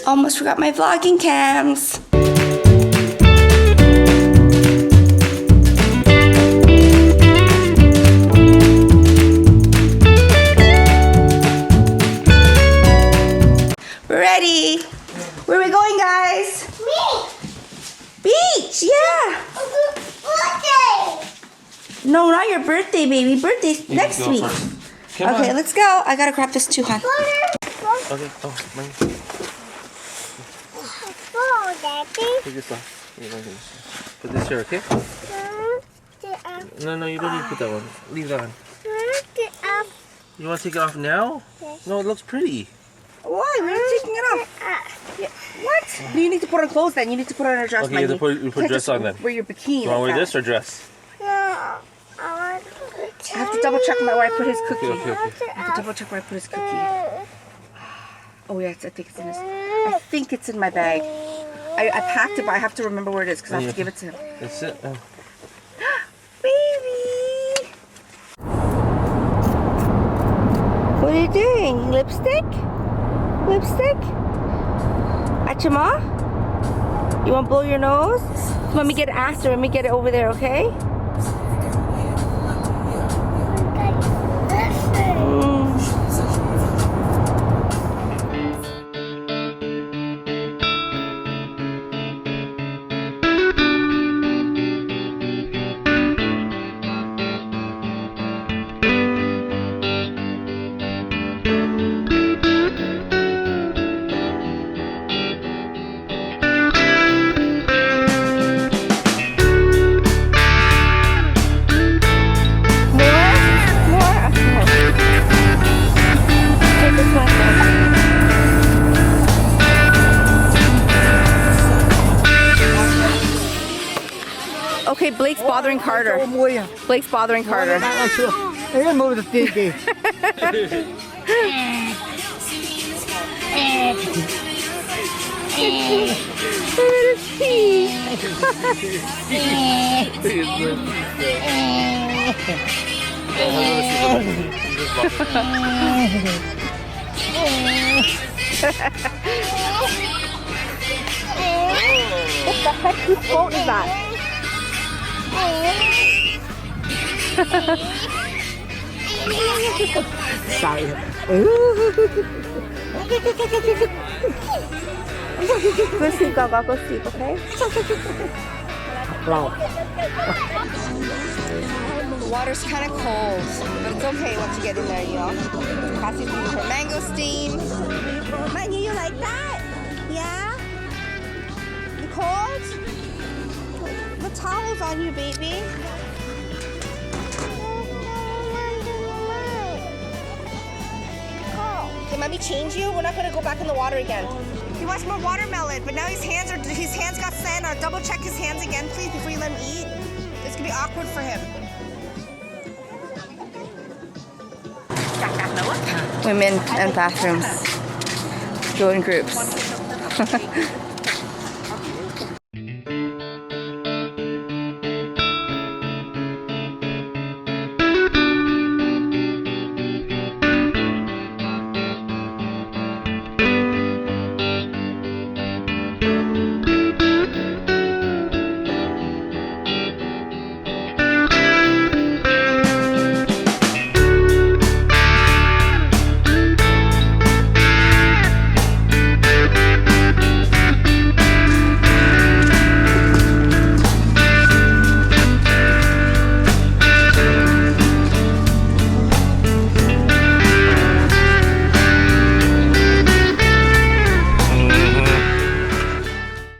Almost forgot my vlogging cams. We're ready. Where are we going, guys? Beach, yeah. Birthday. No, not your birthday, baby. Birthday's next week. Okay, let's go. I gotta grab this too, hon. Okay, oh, mine. Oh, Daddy. Take this off. Put this here, okay? No, you don't need to put that one. Leave that one. You want to take it off now? Yes. No, it looks pretty. Why? We're not taking it off. Yeah. What? You need to put on clothes then. You need to put on a dress. Okay, you have to put dress on then. Wear your bikini. You want to wear this or dress? No, I want I have to double check where I put his cookie. Okay. I have to double check where I put his cookie. Oh yes, I think it's in his. I think it's in my bag. I packed it, but I have to remember where it is because I have to give it to him. That's it. Oh. Baby! What are you doing? Lipstick? Lipstick? At your ma? You want to blow your nose? Let me get it after. Let me get it over there, okay? Okay, Blake's bothering Carter. Blake's bothering Carter. Ayan mo the TV. What the heck? Whose phone is that? Sorry. Go sleep, Gaga. Go sleep, okay? Wow. The water's kind of cold, but it's okay once you get in there, you know? Cassie's looking for mangosteen. Maggie, you like that? Yeah? You cold? The towel's on you, baby. Okay, let me change you. We're not gonna go back in the water again. He wants more watermelon, but now his hands got sand. Double check his hands again, please, before you let him eat. It's gonna be awkward for him. Women and bathrooms. Go in groups.